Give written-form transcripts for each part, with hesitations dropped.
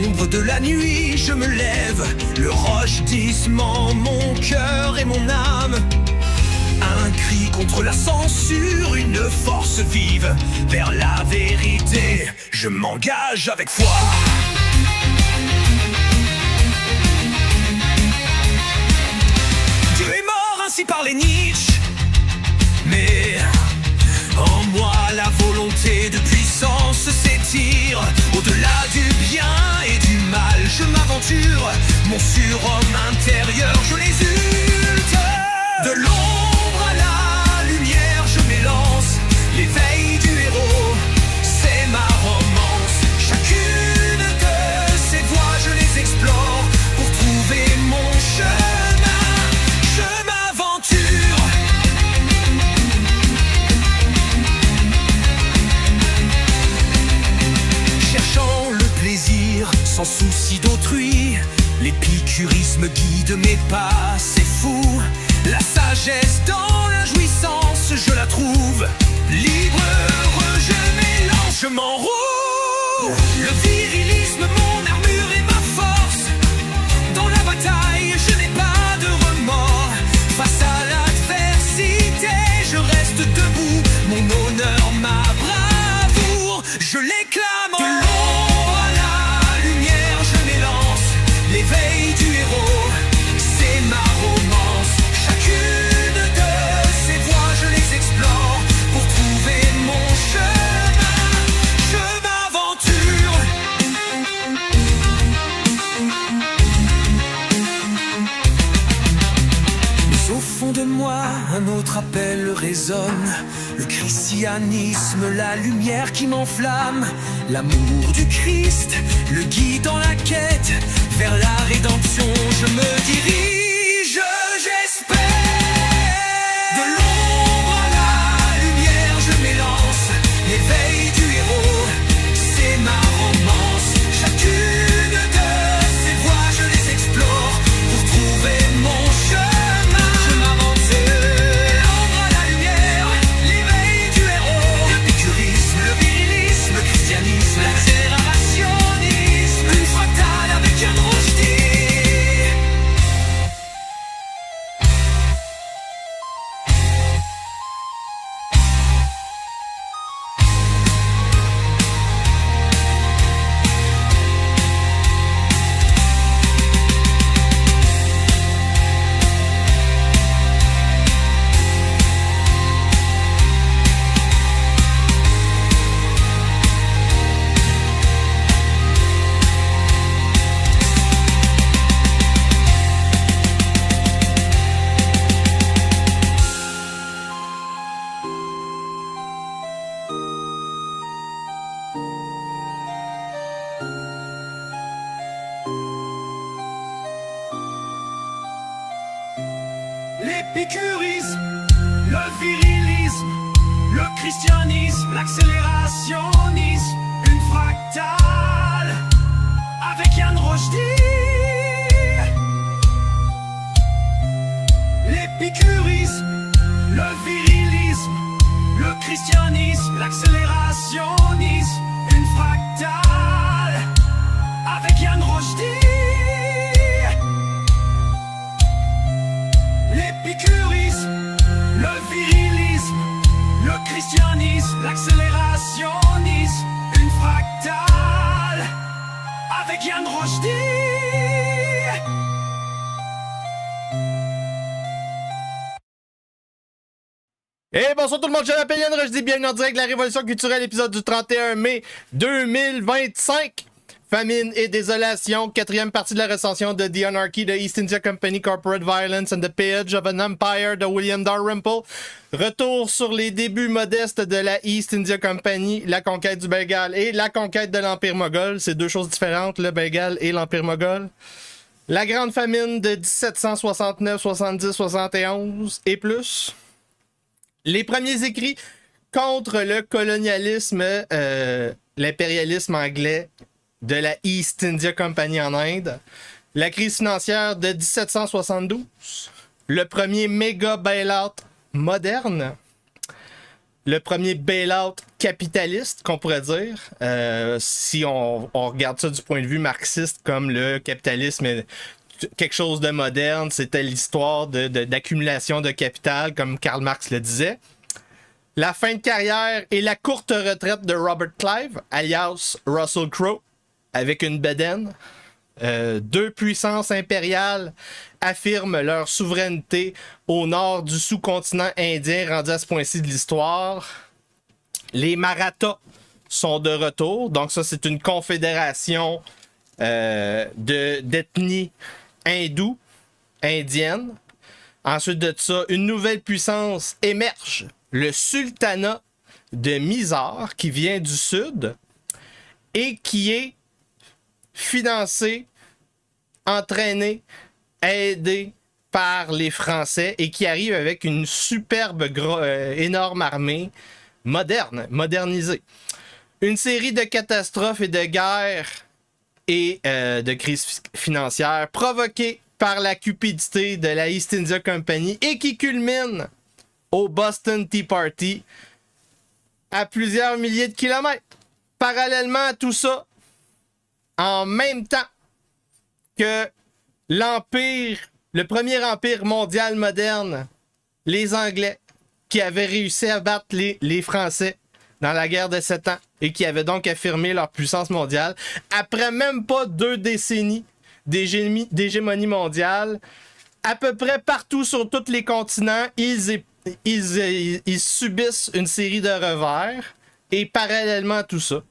l'ombre de la nuit, je me lève. Le rochdissement, mon cœur et mon âme. Un cri contre la censure, une force vive vers la vérité. Je m'engage avec foi. Dieu est mort ainsi par les Nietzsche. Mais en moi la volonté de puissance s'étire. Au-delà du bien et du mal, je m'aventure. Mon surhomme intérieur, je l'exulte. De l'ombre à la lumière, je m'élance. L'éveil du héros, c'est ma romance. Chacune de ces voies, je les explore pour trouver mon chemin. Je m'aventure. Cherchant le plaisir sans souci d'autrui, l'épicurisme guide mes pas, c'est fou. La sagesse dans la jouissance, je la trouve. Libre, heureux, je m'élance, je m'enroule. Le virilisme, mon armure et ma force. Dans la bataille, je n'ai pas de remords. Face à l'adversité, je reste debout. Mon honneur, ma bravoure, je l'éclame. De l'ombre à la lumière, je m'élance. L'éveil du héros, c'est ma romance. Chacune de ces voies, je les explore pour trouver mon chemin. Je m'aventure. Mais au fond de moi, un autre appel résonne. Le christianisme, la lumière qui m'enflamme. L'amour du Christ, le guide dans la quête. Vers la rédemption, je me dirige, j'espère. De l'ombre à la lumière, je m'élance. L'éveil du héros, c'est ma romance. Chacune de ces voies, je les explore pour trouver mon chemin. Je m'aventure. De l'ombre à la lumière, l'éveil du héros. L'épicurisme, le virilisme, le christianisme, l'accélérationnisme. Une fractale avec un Rushdie. L'épicurisme, le virilisme, le christianisme, l'accélérationnisme, une fractale avec Yann Rushdie. L'épicurisme, le virilisme, le christianisme, l'accélérationnisme, une fractale avec Yann Rushdie. L'épicurisme, le virilisme, le christianisme, l'accélérationnisme, une fractale avec Yann Rushdie. Et bonsoir tout le monde, je m'appelle Yann Rushdie, bienvenue en direct de la Révolution culturelle, épisode du 31 mai 2025. Famine et désolation, quatrième partie de la recension de The Anarchy de East India Company, Corporate Violence and the Pillage of an Empire de William Dalrymple. Retour sur les débuts modestes de la East India Company, la conquête du Bengale et la conquête de l'Empire Moghol. C'est deux choses différentes, le Bengale et l'Empire Moghol. La grande famine de 1769, 70, 71 et plus. Les premiers écrits contre le colonialisme, l'impérialisme anglais de la East India Company en Inde, la crise financière de 1772, le premier méga bailout moderne, le premier bail-out capitaliste, qu'on pourrait dire. Si on regarde ça du point de vue marxiste, comme le capitalisme est quelque chose de moderne, c'était l'histoire d'accumulation de capital, comme Karl Marx le disait. La fin de carrière et la courte retraite de Robert Clive, alias Russell Crowe, avec une bedaine. Deux puissances impériales affirment leur souveraineté au nord du sous-continent indien, rendu à ce point-ci de l'histoire. Les Marathas sont de retour. Donc ça, c'est une confédération d'ethnie hindoue, indienne. Ensuite de ça, une nouvelle puissance émerge. Le sultanat de Mysore, qui vient du sud et qui est financé, entraîné, aidé par les Français et qui arrive avec une superbe énorme armée modernisée. Une série de catastrophes et de guerres et de crises financières provoquées par la cupidité de la East India Company et qui culmine au Boston Tea Party à plusieurs milliers de kilomètres. Parallèlement à tout ça, en même temps que l'empire, le premier empire mondial moderne, les Anglais, qui avaient réussi à battre les Français dans la guerre de 7 ans et qui avaient donc affirmé leur puissance mondiale, après même pas 2 décennies d'hégémonie mondiale, à peu près partout sur tous les continents, ils subissent une série de revers et parallèlement à tout ça,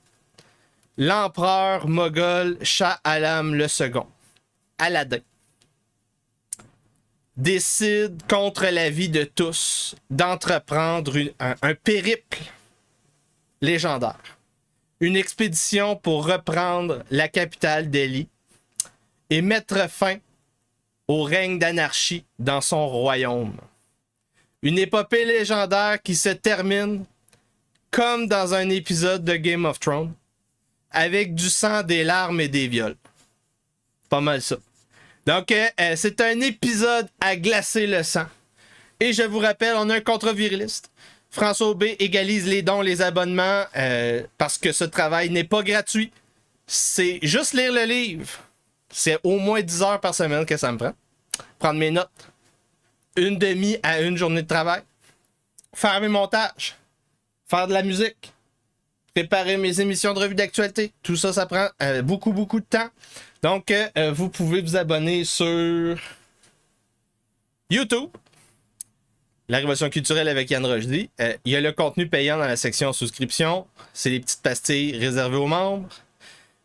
l'empereur moghol Shah Alam II, Aladdin, décide contre l'avis de tous d'entreprendre un périple légendaire. Une expédition pour reprendre la capitale Delhi et mettre fin au règne d'anarchie dans son royaume. Une épopée légendaire qui se termine comme dans un épisode de Game of Thrones, avec du sang, des larmes et des viols. Pas mal ça. Donc, c'est un épisode à glacer le sang. Et je vous rappelle, on a un contre-viriliste. François Aubé égalise les dons, les abonnements, parce que ce travail n'est pas gratuit. C'est juste lire le livre. C'est au moins 10 heures par semaine que ça me prend. Prendre mes notes. Une demi à une journée de travail. Faire mes montages. Faire de la musique. Préparer mes émissions de revue d'actualité. Tout ça, ça prend beaucoup de temps. Donc, vous pouvez vous abonner sur YouTube. La Révolution culturelle avec Yann Rochdy. Il y a le contenu payant dans la section souscription. C'est les petites pastilles réservées aux membres.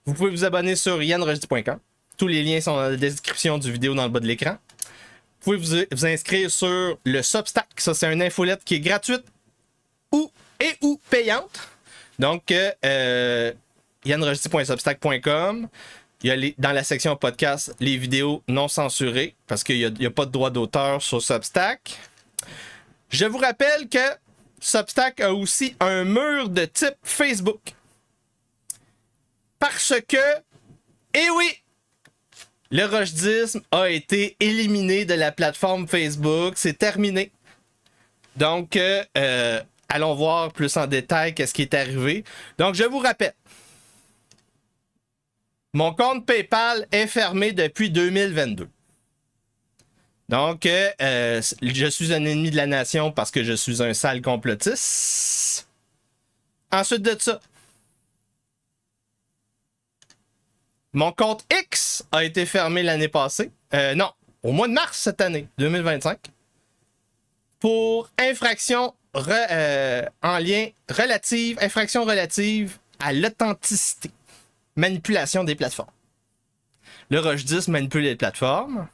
Vous pouvez vous abonner sur YannRochdy.com. Tous les liens sont dans la description du vidéo dans le bas de l'écran. Vous pouvez vous inscrire sur le Substack. Ça, c'est une infolette qui est gratuite ou payante. Donc, YannRochdy.substack.com. Il y a dans la section podcast les vidéos non censurées parce qu'il n'y a pas de droit d'auteur sur Substack. Je vous rappelle que Substack a aussi un mur de type Facebook. Parce que, eh oui, le rochdisme a été éliminé de la plateforme Facebook. C'est terminé. Donc, allons voir plus en détail qu'est-ce qui est arrivé. Donc, je vous rappelle. Mon compte PayPal est fermé depuis 2022. Donc, je suis un ennemi de la nation parce que je suis un sale complotiste. Ensuite de ça, mon compte X a été fermé l'année passée. Non, au mois de mars cette année, 2025. Pour infraction infraction relative à l'authenticité. Manipulation des plateformes. Le rochdisme manipule les plateformes.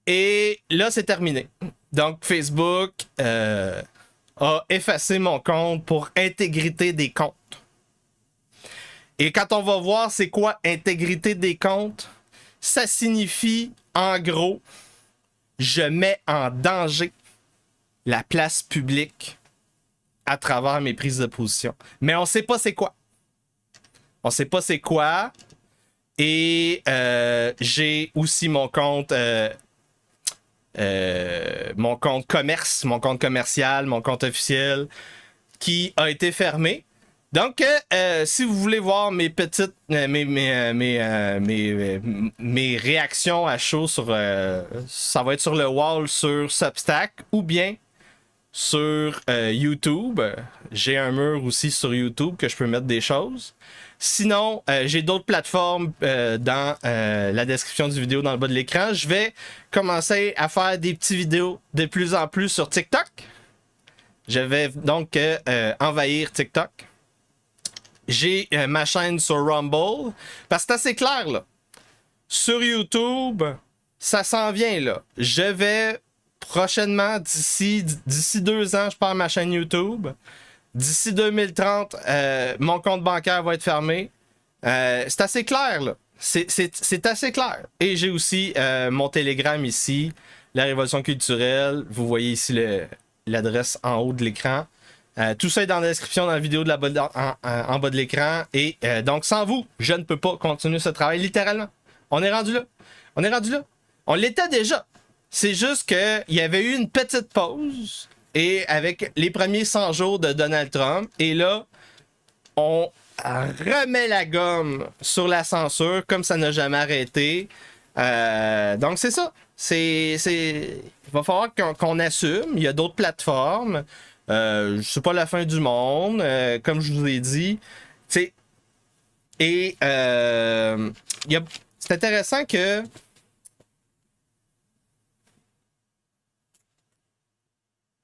Et là, c'est terminé. Donc, Facebook a effacé mon compte pour intégrité des comptes. Et quand on va voir c'est quoi intégrité des comptes, ça signifie, en gros, je mets en danger la place publique à travers mes prises de position. Mais on sait pas c'est quoi. On sait pas c'est quoi. Et j'ai aussi mon compte mon compte commerce, mon compte commercial, mon compte officiel qui a été fermé. Donc, si vous voulez voir mes petites, mes réactions à chaud sur, ça va être sur le wall sur Substack ou bien sur YouTube. J'ai un mur aussi sur YouTube que je peux mettre des choses. Sinon, j'ai d'autres plateformes dans la description du vidéo dans le bas de l'écran. Je vais commencer à faire des petites vidéos de plus en plus sur TikTok. Je vais donc envahir TikTok. J'ai ma chaîne sur Rumble. Parce que c'est assez clair, là. Sur YouTube, ça s'en vient, là. Je vais prochainement, d'ici 2 ans, je pars ma chaîne YouTube. D'ici 2030, mon compte bancaire va être fermé. C'est assez clair, là. C'est assez clair. Et j'ai aussi mon Telegram ici, la Révolution culturelle. Vous voyez ici l'adresse en haut de l'écran. Tout ça est dans la description dans la vidéo de en bas de l'écran. Et donc, sans vous, je ne peux pas continuer ce travail, littéralement. On est rendu là. On est rendu là. On l'était déjà. C'est juste qu'il y avait eu une petite pause. Et avec les premiers 100 jours de Donald Trump. Et là, on remet la gomme sur la censure comme ça n'a jamais arrêté. Donc, c'est ça. Il va falloir qu'on assume. Il y a d'autres plateformes. C'est pas la fin du monde, comme je vous ai dit. T'sais, et c'est intéressant que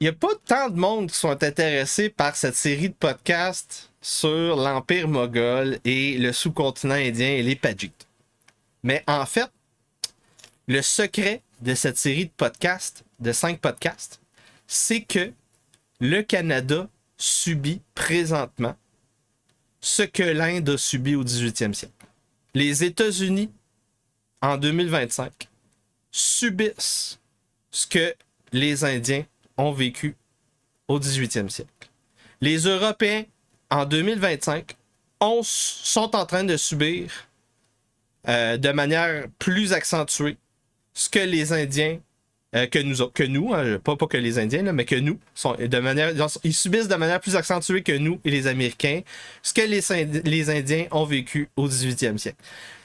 il n'y a pas tant de monde qui sont intéressés par cette série de podcasts sur l'Empire moghol et le sous-continent indien et les Pajites. Mais en fait, le secret de cette série de podcasts, de 5 podcasts, c'est que le Canada subit présentement ce que l'Inde a subi au 18e siècle. Les États-Unis, en 2025, subissent ce que les Indiens ont vécu au 18e siècle. Les Européens, en 2025, sont en train de subir de manière plus accentuée ce que les Indiens que nous hein, pas que les Indiens, là, mais que nous, ils subissent de manière plus accentuée que nous et les Américains, ce que les Indiens ont vécu au 18e siècle.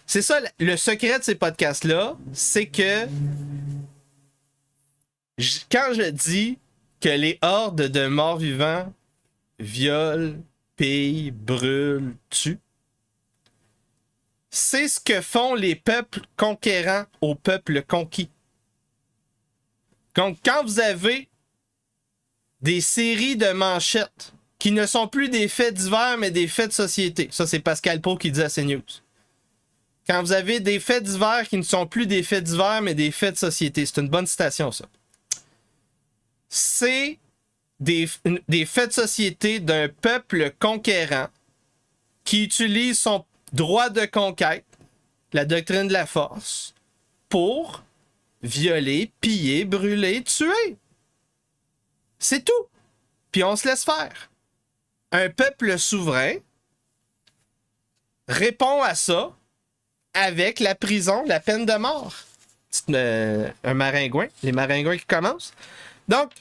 C'est ça, le secret de ces podcasts-là, c'est que quand je dis que les hordes de morts-vivants violent, pillent, brûlent, tuent, c'est ce que font les peuples conquérants aux peuples conquis. Donc, quand vous avez des séries de manchettes qui ne sont plus des faits divers, mais des faits de société, ça c'est Pascal Pau qui dit à CNews. Quand vous avez des faits divers qui ne sont plus des faits divers, mais des faits de société, c'est une bonne citation, ça. C'est des faits de société d'un peuple conquérant qui utilise son droit de conquête, la doctrine de la force, pour violer, piller, brûler, tuer. C'est tout. Puis on se laisse faire. Un peuple souverain répond à ça avec la prison, la peine de mort. C'est un maringouin, les maringouins qui commencent. Donc,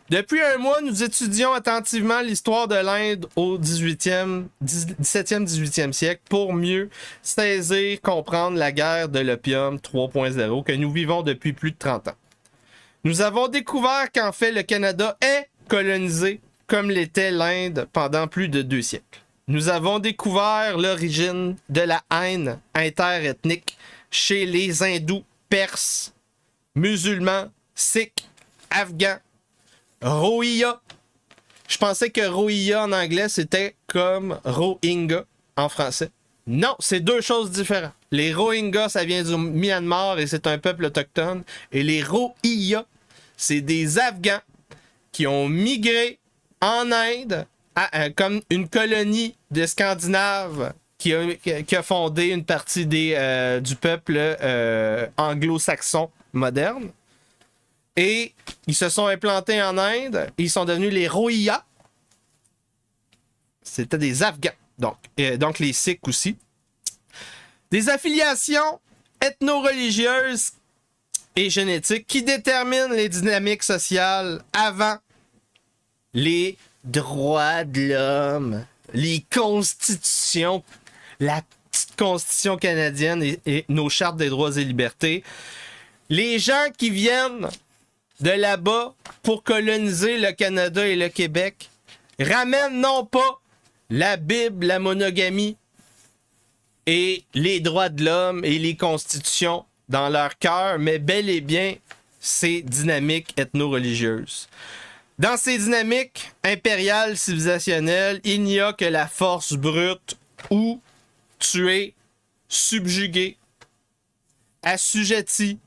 depuis un mois, nous étudions attentivement l'histoire de l'Inde au 17e, 18e siècle pour mieux saisir, comprendre la guerre de l'opium 3.0 que nous vivons depuis plus de 30 ans. Nous avons découvert qu'en fait, le Canada est colonisé comme l'était l'Inde pendant plus de 2 siècles. Nous avons découvert l'origine de la haine interethnique chez les hindous, perses, musulmans, sikhs, afghans, Rohingya. Je pensais que Rohingya en anglais c'était comme Rohingya en français. Non, c'est 2 choses différentes. Les Rohingyas, ça vient du Myanmar et c'est un peuple autochtone. Et les Rohingya, c'est des Afghans qui ont migré en Inde comme une colonie de Scandinaves qui a fondé une partie du peuple anglo-saxon moderne. Et ils se sont implantés en Inde. Ils sont devenus les Rohingya. C'était des Afghans. Donc les Sikhs aussi. Des affiliations ethno-religieuses et génétique qui déterminent les dynamiques sociales avant les droits de l'homme, les constitutions, la petite constitution canadienne et nos chartes des droits et libertés. Les gens qui viennent de là-bas pour coloniser le Canada et le Québec ramènent non pas la Bible, la monogamie et les droits de l'homme et les constitutions dans leur cœur, mais bel et bien ces dynamiques ethno-religieuses. Dans ces dynamiques impériales civilisationnelles, il n'y a que la force brute où tu es subjugué, assujetti,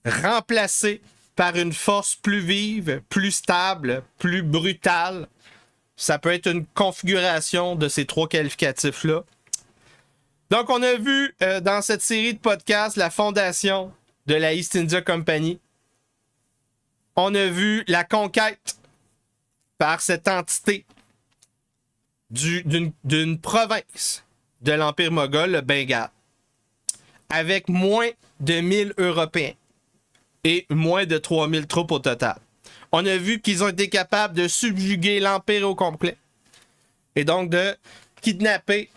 remplacé par une force plus vive, plus stable, plus brutale. Ça peut être une configuration de ces trois qualificatifs-là. Donc, on a vu dans cette série de podcasts la fondation de la East India Company. On a vu la conquête par cette entité d'une province de l'Empire moghol, le Bengale, avec moins de 1000 Européens et moins de 3000 troupes au total. On a vu qu'ils ont été capables de subjuguer l'Empire au complet et donc de kidnapper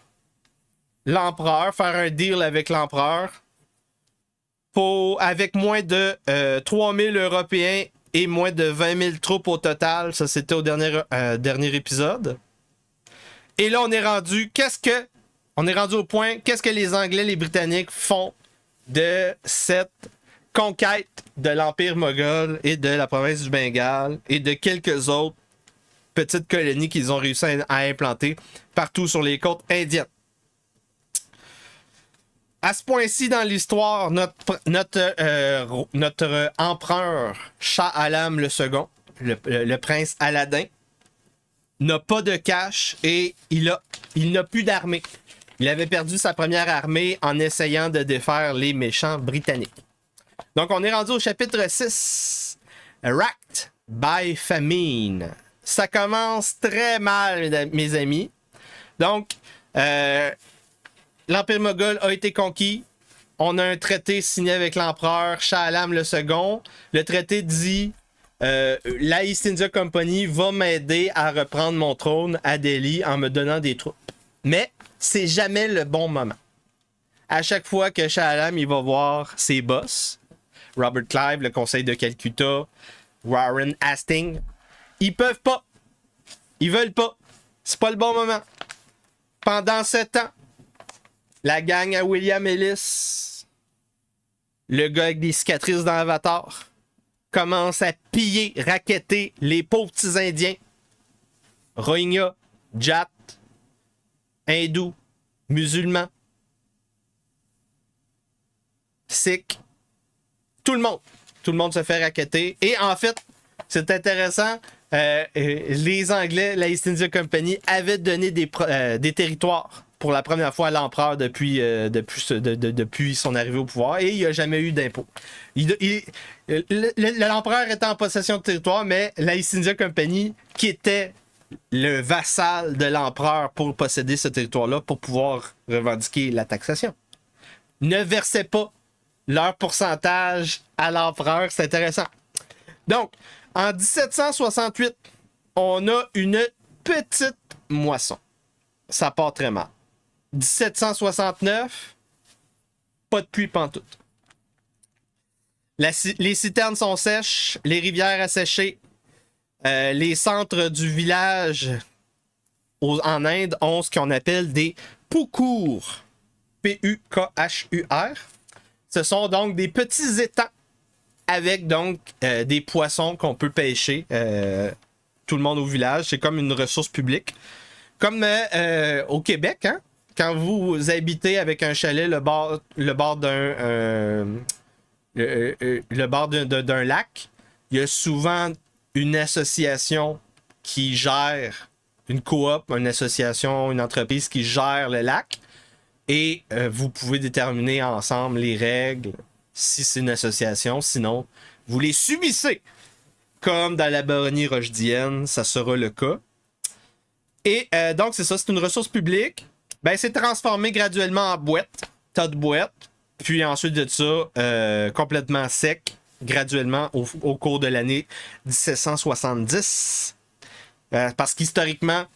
l'empereur, faire un deal avec l'empereur avec moins de 3000 Européens et moins de 20 000 troupes au total. Ça, c'était au dernier épisode. Et là, on est rendu au point, qu'est-ce que les Anglais, les Britanniques font de cette conquête de l'Empire moghol et de la province du Bengale et de quelques autres petites colonies qu'ils ont réussi à implanter partout sur les côtes indiennes. À ce point-ci dans l'histoire, notre empereur Shah Alam II, le prince Aladdin, n'a pas de cash et il n'a plus d'armée. Il avait perdu sa première armée en essayant de défaire les méchants britanniques. Donc on est rendu au chapitre 6, Racked by Famine. Ça commence très mal, mes amis. Donc, l'Empire moghol a été conquis. On a un traité signé avec l'empereur Shah Alam II. Le traité dit la East India Company va m'aider à reprendre mon trône à Delhi en me donnant des troupes. Mais c'est jamais le bon moment. À chaque fois que Shah Alam il va voir ses boss, Robert Clive, le conseil de Calcutta, Warren Hastings, ils peuvent pas. Ils veulent pas. C'est pas le bon moment. Pendant 7 ans, la gang à William Ellis, le gars avec des cicatrices dans l'avatar, commence à piller, racketter les pauvres petits Indiens. Rohingya, Jat, hindous, musulmans, sikhs, tout le monde. Tout le monde se fait racketter. Et en fait, c'est intéressant, les Anglais, la East India Company, avaient donné des territoires pour la première fois à l'empereur depuis son arrivée au pouvoir, et il n'y a jamais eu d'impôt. L'empereur était en possession de territoire, mais la East India Company, qui était le vassal de l'empereur pour posséder ce territoire-là, pour pouvoir revendiquer la taxation, ne versait pas leur pourcentage à l'empereur. C'est intéressant. Donc, en 1768, on a une petite moisson. Ça part très mal. 1769, pas de pluie pantoute. Les citernes sont sèches, les rivières asséchées. Les centres du village en Inde ont ce qu'on appelle des pukur. P-U-K-H-U-R. Ce sont donc des petits étangs avec donc des poissons qu'on peut pêcher. Tout le monde au village, c'est comme une ressource publique. Comme au Québec, hein? Quand vous habitez avec un chalet le bord d'un lac, il y a souvent une association qui gère, une coop, une association, une entreprise qui gère le lac. Et vous pouvez déterminer ensemble les règles si c'est une association. Sinon, vous les subissez. Comme dans la baronnie rochedienne, ça sera le cas. Et donc, c'est ça, c'est une ressource publique. Ben, c'est transformé graduellement en boîte, tas de boîtes. Puis ensuite de ça, complètement sec, graduellement au cours de l'année 1770. Parce qu'historiquement,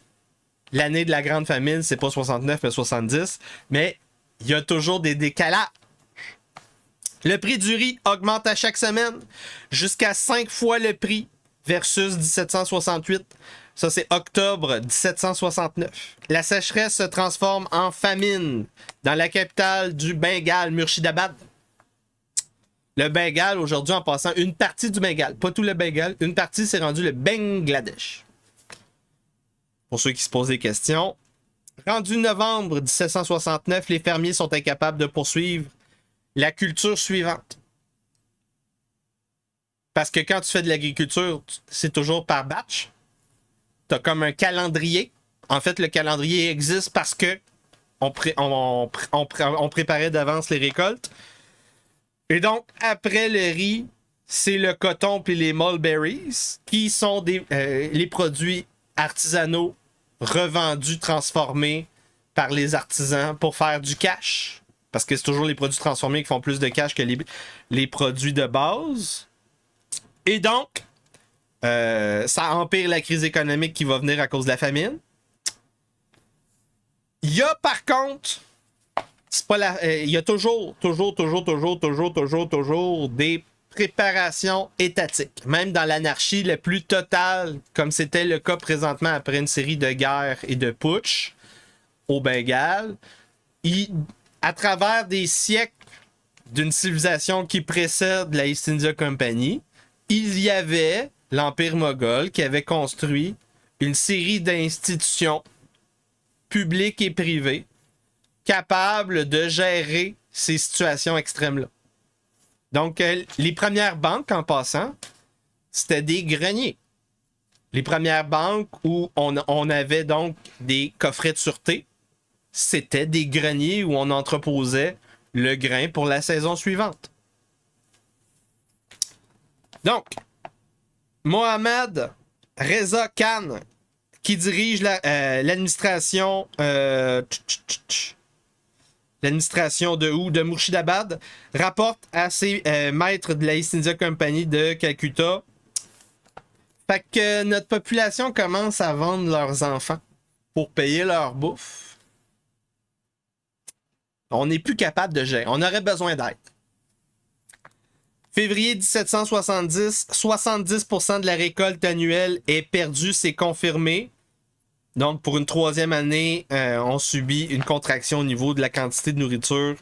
l'année de la Grande Famine, c'est pas 69 mais 70, mais il y a toujours des décalages. Le prix du riz augmente à chaque semaine, jusqu'à 5 fois le prix versus 1768. Ça, c'est octobre 1769. La sécheresse se transforme en famine dans la capitale du Bengale, Murshidabad. Le Bengale, aujourd'hui, en passant, une partie du Bengale, pas tout le Bengale, une partie s'est rendue le Bangladesh. Pour ceux qui se posent des questions. Rendu novembre 1769, les fermiers sont incapables de poursuivre la culture suivante. Parce que quand tu fais de l'agriculture, c'est toujours par batch. Tu as comme un calendrier. En fait, le calendrier existe parce que on préparait d'avance les récoltes. Et donc, après le riz, c'est le coton puis les mulberries qui sont les produits artisanaux revendus, transformés par les artisans pour faire du cash. Parce que c'est toujours les produits transformés qui font plus de cash que les produits de base. Et donc, ça empire la crise économique qui va venir à cause de la famine. Il y a par contre, il y a toujours des préparations étatiques. Même dans l'anarchie la plus totale, comme c'était le cas présentement après une série de guerres et de putsch au Bengale, à travers des siècles d'une civilisation qui précède la East India Company, il y avait l'Empire moghol qui avait construit une série d'institutions publiques et privées capables de gérer ces situations extrêmes-là. Donc, les premières banques, en passant, c'était des greniers. Les premières banques où on avait donc des coffrets de sûreté, c'était des greniers où on entreposait le grain pour la saison suivante. Donc, Mohammad Reza Khan, qui dirige l'administration l'administration de Murshidabad, rapporte à ses maîtres de la East India Company de Calcutta. Fait que notre population commence à vendre leurs enfants pour payer leur bouffe. On n'est plus capable de gérer. On aurait besoin d'aide. Février 1770, 70% de la récolte annuelle est perdue, c'est confirmé. Donc, pour une troisième année, on subit une contraction au niveau de la quantité de nourriture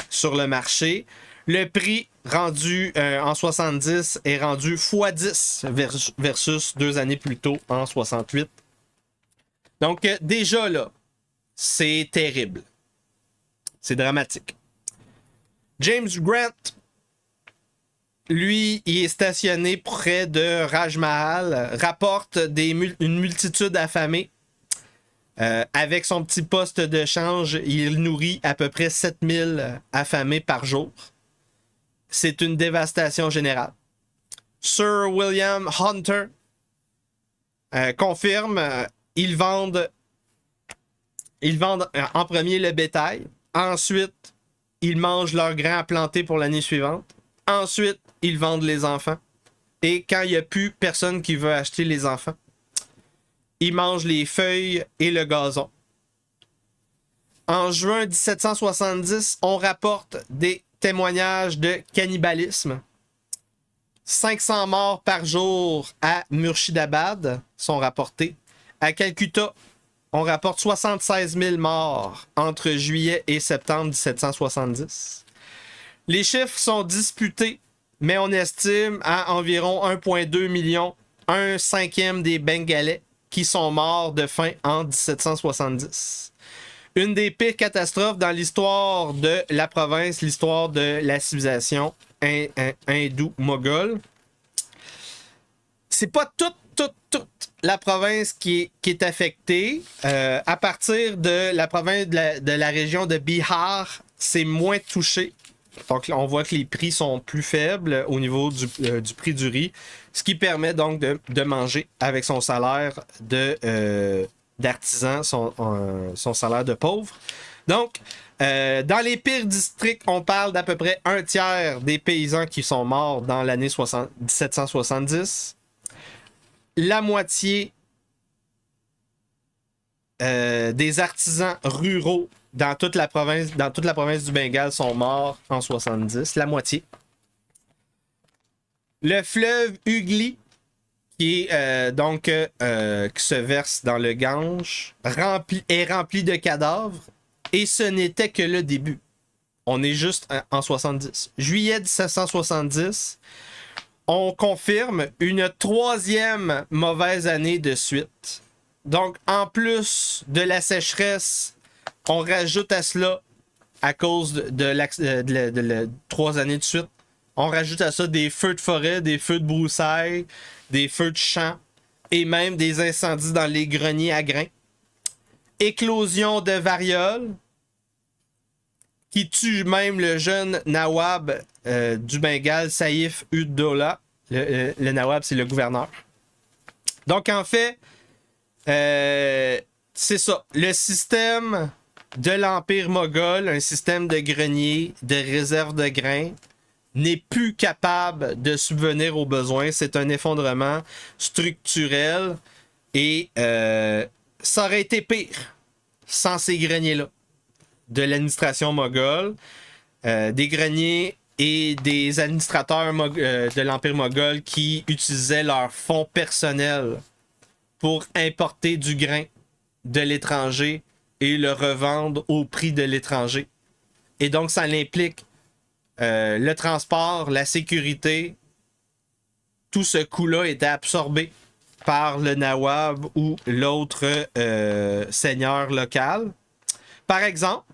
sur le marché. Le prix rendu en 70 est rendu x10 versus 2 années plus tôt en 68. Donc, déjà là, c'est terrible. C'est dramatique. James Grant, lui, il est stationné près de Raj Mahal, rapporte une multitude affamée. Avec son petit poste de change, il nourrit à peu près 7000 affamés par jour. C'est une dévastation générale. Sir William Hunter confirme, ils vendent en premier le bétail. Ensuite, ils mangent leurs grains à planter pour l'année suivante. Ensuite, ils vendent les enfants. Et quand il n'y a plus personne qui veut acheter les enfants, ils mangent les feuilles et le gazon. En juin 1770, on rapporte des témoignages de cannibalisme. 500 morts par jour à Murshidabad sont rapportés. À Calcutta, on rapporte 76 000 morts entre juillet et septembre 1770. Les chiffres sont disputés, mais on estime à environ 1,2 million, un cinquième des Bengalais qui sont morts de faim en 1770. Une des pires catastrophes dans l'histoire de la province, l'histoire de la civilisation hindoue-moghole. C'est pas toute la province qui est affectée. À partir de la province de la région de Bihar, c'est moins touché. Donc, on voit que les prix sont plus faibles au niveau du prix du riz, ce qui permet donc de manger avec son salaire d'artisan, son salaire de pauvre. Donc, Dans les pires districts, on parle d'à peu près un tiers des paysans qui sont morts dans l'année 1770. La moitié des artisans ruraux dans toute la province du Bengale sont morts en 70. La moitié. Le fleuve Hugli, qui se verse dans le Gange, est rempli de cadavres. Et ce n'était que le début. On est juste en 70. Juillet 1770, on confirme une troisième mauvaise année de suite. Donc, en plus de la sécheresse, on rajoute à cela, à cause de 3 années de suite, on rajoute à ça des feux de forêt, des feux de broussailles, des feux de champs et même des incendies dans les greniers à grains. Éclosion de variole qui tue même le jeune Nawab du Bengale, Saïf Ud-Doula. Le Nawab, c'est le gouverneur. Donc, en fait, c'est ça. Le système de l'Empire moghol, un système de greniers, de réserves de grains, n'est plus capable de subvenir aux besoins. C'est un effondrement structurel et ça aurait été pire sans ces greniers-là de l'administration moghole, des greniers et des administrateurs de l'Empire moghol qui utilisaient leurs fonds personnels pour importer du grain de l'étranger et le revendre au prix de l'étranger. Et donc, ça implique le transport, la sécurité. Tout ce coût-là était absorbé par le Nawab ou l'autre seigneur local. Par exemple,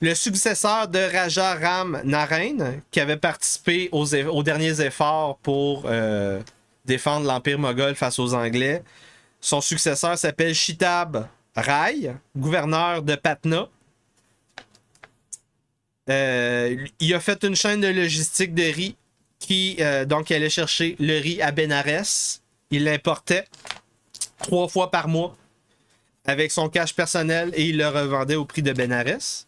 le successeur de Raja Ram Narain, qui avait participé aux derniers efforts pour défendre l'Empire moghol face aux Anglais, son successeur s'appelle Chitab Rai, gouverneur de Patna. Il a fait une chaîne de logistique de riz qui allait chercher le riz à Bénarès. Il l'importait 3 fois par mois avec son cash personnel et il le revendait au prix de Bénarès.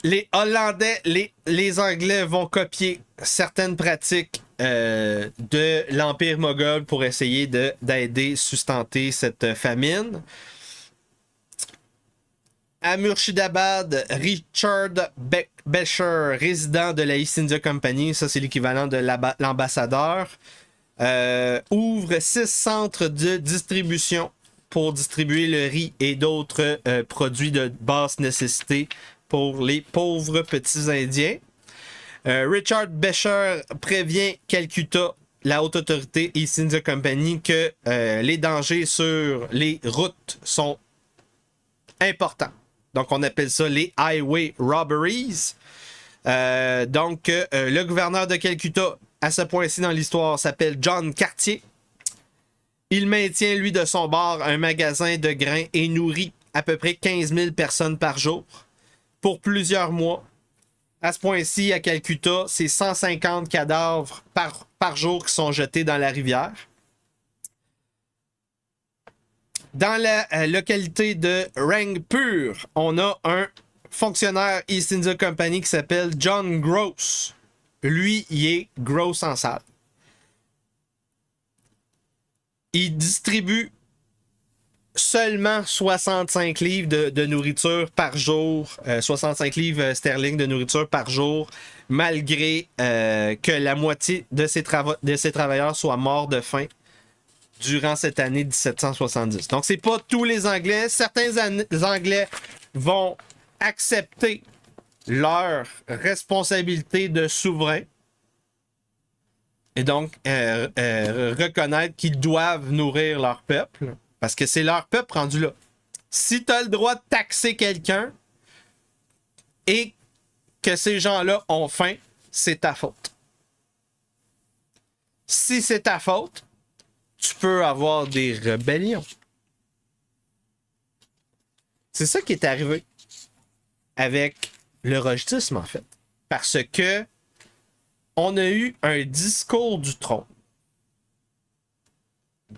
Les Hollandais, les Anglais vont copier certaines pratiques de l'Empire moghol pour essayer d'aider, sustenter cette famine. À Murshidabad, Richard Becher, résident de la East India Company, ça c'est l'équivalent de l'ambassadeur, ouvre 6 centres de distribution pour distribuer le riz et d'autres produits de basse nécessité pour les pauvres petits Indiens. Richard Becher prévient Calcutta, la haute autorité East India Company, que les dangers sur les routes sont importants. Donc, on appelle ça les highway robberies. Le gouverneur de Calcutta, à ce point-ci dans l'histoire, s'appelle John Cartier. Il maintient, lui, de son bord, un magasin de grains et nourrit à peu près 15 000 personnes par jour pour plusieurs mois. À ce point-ci, à Calcutta, c'est 150 cadavres par jour qui sont jetés dans la rivière. Dans la localité de Rangpur, on a un fonctionnaire East India Company qui s'appelle John Gross. Lui, il est gross en salle. Il distribue seulement 65 livres de nourriture par jour, 65 livres sterling de nourriture par jour, malgré que la moitié de ses travailleurs soient morts de faim durant cette année 1770. Donc, c'est pas tous les Anglais. Certains Anglais vont accepter leur responsabilité de souverain et donc reconnaître qu'ils doivent nourrir leur peuple parce que c'est leur peuple rendu là. Si tu as le droit de taxer quelqu'un et que ces gens-là ont faim, c'est ta faute. Si c'est ta faute, tu peux avoir des rébellions. C'est ça qui est arrivé avec le rojdisme, en fait. Parce que on a eu un discours du trône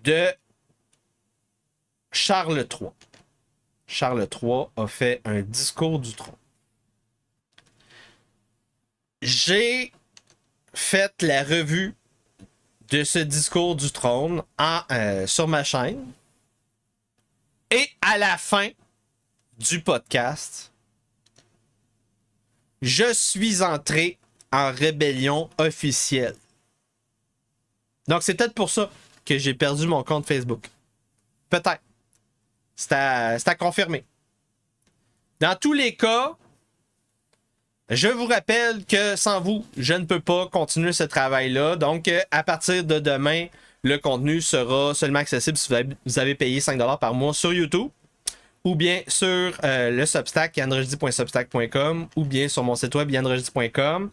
de Charles III. Charles III a fait un discours du trône. J'ai fait la revue de ce discours du trône sur ma chaîne. Et à la fin du podcast, je suis entré en rébellion officielle. Donc, c'est peut-être pour ça que j'ai perdu mon compte Facebook. Peut-être. C'est à confirmer. Dans tous les cas, je vous rappelle que sans vous, je ne peux pas continuer ce travail-là. Donc, à partir de demain, le contenu sera seulement accessible si vous avez payé 5$ par mois sur YouTube, ou bien sur le Substack, yanrojdi.substack.com, ou bien sur mon site web, yanrojdi.com.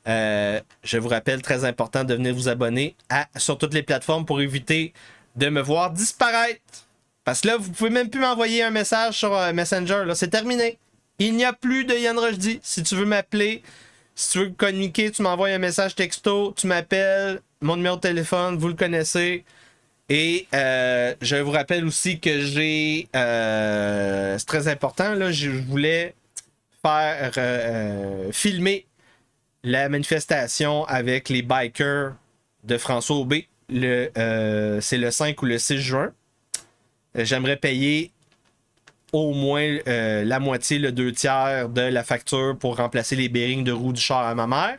Je vous rappelle, très important de venir vous abonner sur toutes les plateformes pour éviter de me voir disparaître. Parce que là, vous pouvez même plus m'envoyer un message sur Messenger. Là, c'est terminé. Il n'y a plus de Yann Rochdy. Si tu veux m'appeler, si tu veux communiquer, tu m'envoies un message texto, tu m'appelles, mon numéro de téléphone, vous le connaissez. Et je vous rappelle aussi que j'ai... c'est très important, là, je voulais faire filmer la manifestation avec les bikers de François Aubé. C'est le 5 ou le 6 juin. J'aimerais payer au moins la moitié, le 2/3 de la facture pour remplacer les bearings de roue du char à ma mère.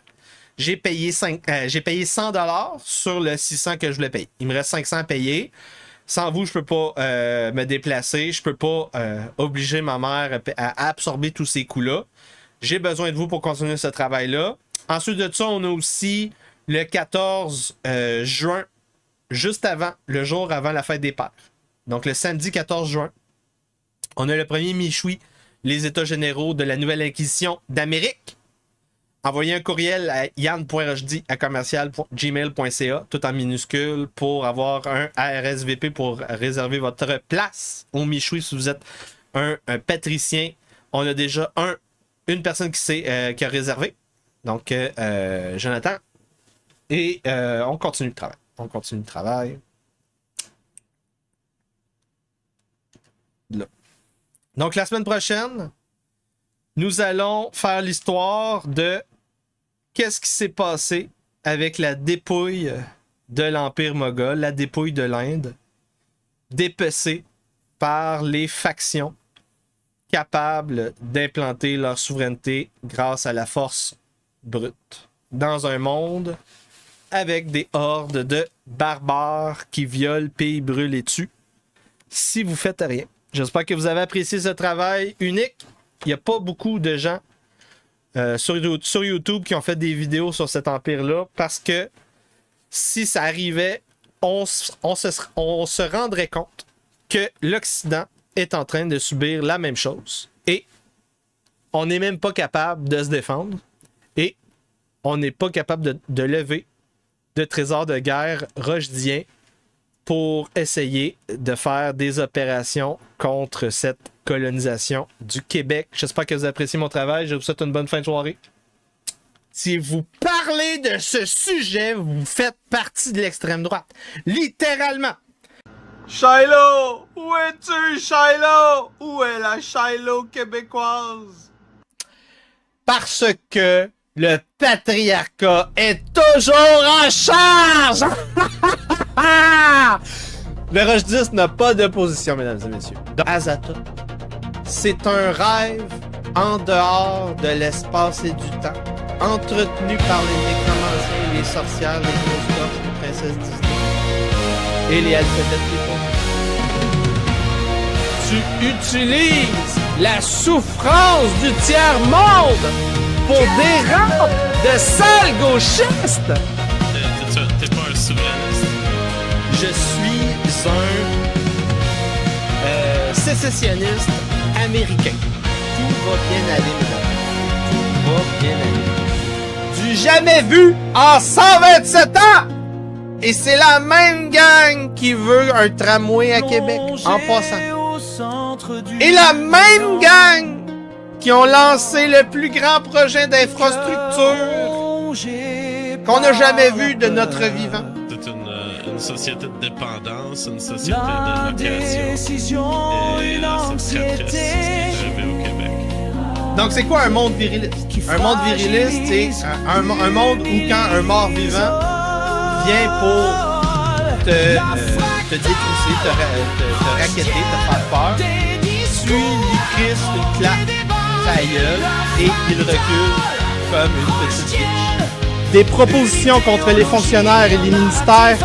J'ai payé 100$ sur le 600 que je voulais payer. Il me reste 500 à payer. Sans vous, je peux pas me déplacer. Je peux pas obliger ma mère à absorber tous ces coûts-là. J'ai besoin de vous pour continuer ce travail-là. Ensuite de ça, on a aussi le 14 juin, juste avant, le jour avant la fête des pères. Donc le samedi 14 juin, on a le premier Michoui, les États généraux de la Nouvelle Inquisition d'Amérique. Envoyez un courriel à yann.rochdy@gmail.ca, tout en minuscule, pour avoir un RSVP pour réserver votre place au Michoui si vous êtes un patricien. On a déjà une personne qui a réservé. Donc, Jonathan. Et on continue le travail. Là. Donc, la semaine prochaine, nous allons faire l'histoire de qu'est-ce qui s'est passé avec la dépouille de l'Empire moghol, la dépouille de l'Inde, dépecée par les factions capables d'implanter leur souveraineté grâce à la force brute dans un monde avec des hordes de barbares qui violent, pillent, brûlent et tuent si vous faites rien. J'espère que vous avez apprécié ce travail unique. Il n'y a pas beaucoup de gens sur YouTube qui ont fait des vidéos sur cet empire-là parce que si ça arrivait, on se rendrait compte que l'Occident est en train de subir la même chose et on n'est même pas capable de se défendre et on n'est pas capable de lever de trésors de guerre rochdiens pour essayer de faire des opérations contre cette colonisation du Québec. J'espère que vous appréciez mon travail. Je vous souhaite une bonne fin de soirée. Si vous parlez de ce sujet, vous faites partie de l'extrême droite. Littéralement. Shiloh! Où es-tu, Shiloh? Où est la Shiloh québécoise? Parce que le patriarcat est toujours en charge! Le Roche 10 n'a pas d'opposition, mesdames et messieurs. Donc, Azathoth, c'est un rêve en dehors de l'espace et du temps, entretenu par les nécromanciens, les sorcières, les grosses torches, les princesses Disney et les alphabets des Tu utilises la souffrance du tiers-monde pour des rampes de sales gauchistes! T'es pas un souverainiste. Je suis un sécessionniste américain. Tout va bien aller, mesdames. Tout va bien aller. Du jamais vu en 127 ans! Et c'est la même gang qui veut un tramway à Québec, en passant. Et la même gang qui ont lancé le plus grand projet d'infrastructure qu'on n'a jamais vu de notre vivant. C'est une société de dépendance, une société de location. L'indécision, Et une c'est très triste ce qui anxiété. est arrivé au Québec. Donc, c'est quoi un monde viriliste? Un monde viriliste, c'est un monde où quand un mort-vivant vient pour te détrousser, te raqueter, te faire peur, tu lui crisses une claque sa gueule et il recule comme une petite bitch. Des propositions contre les fonctionnaires et les ministères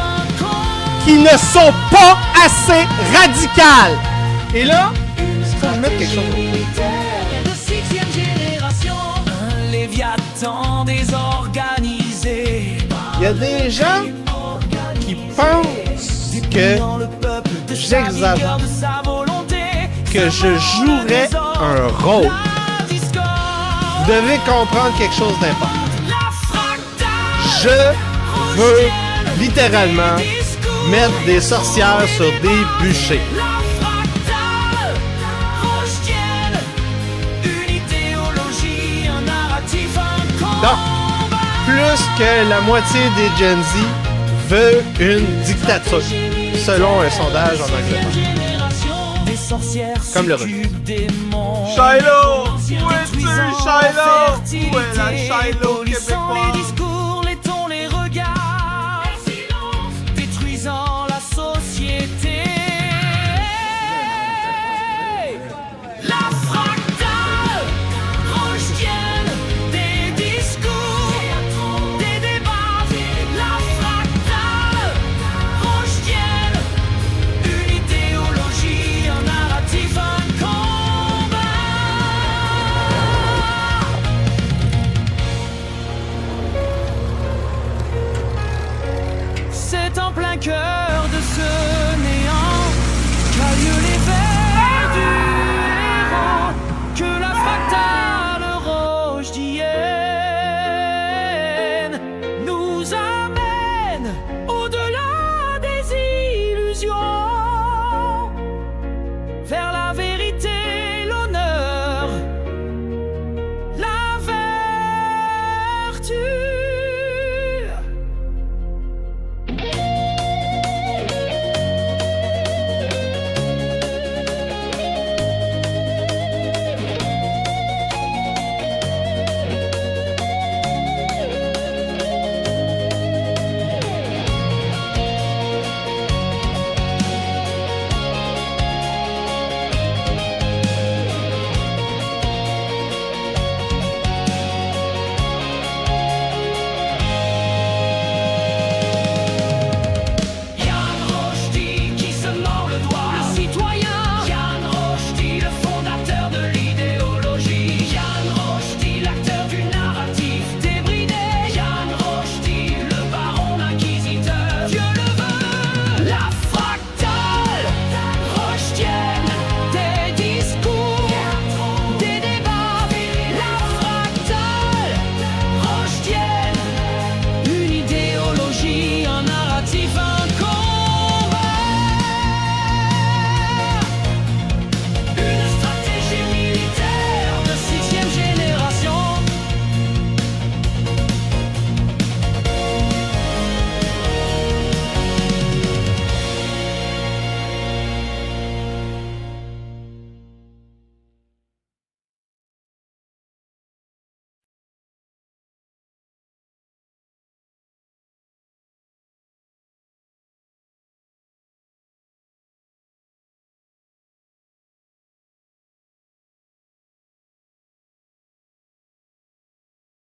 qui ne sont pas assez radicales. Et là, faut que je mette quelque chose. De sixième génération, un léviathan désorganisé. Il y a des gens qui pensent que j'exagère, que je jouerais un rôle. Vous devez comprendre quelque chose d'important. Je veux littéralement mettre des sorcières sur des bûchers. Donc, plus que la moitié des Gen Z veut une dictature, selon un sondage en Angleterre. Comme le revenu. Shiloh! Où es-tu, Shiloh? Où est la Shiloh québécoise? Les discours, les tons, les regards, détruisant la société. La fractale, projettienne des discours, des débats. La fractale, projettienne, une idéologie, un narratif, un combat. C'est en plein cœur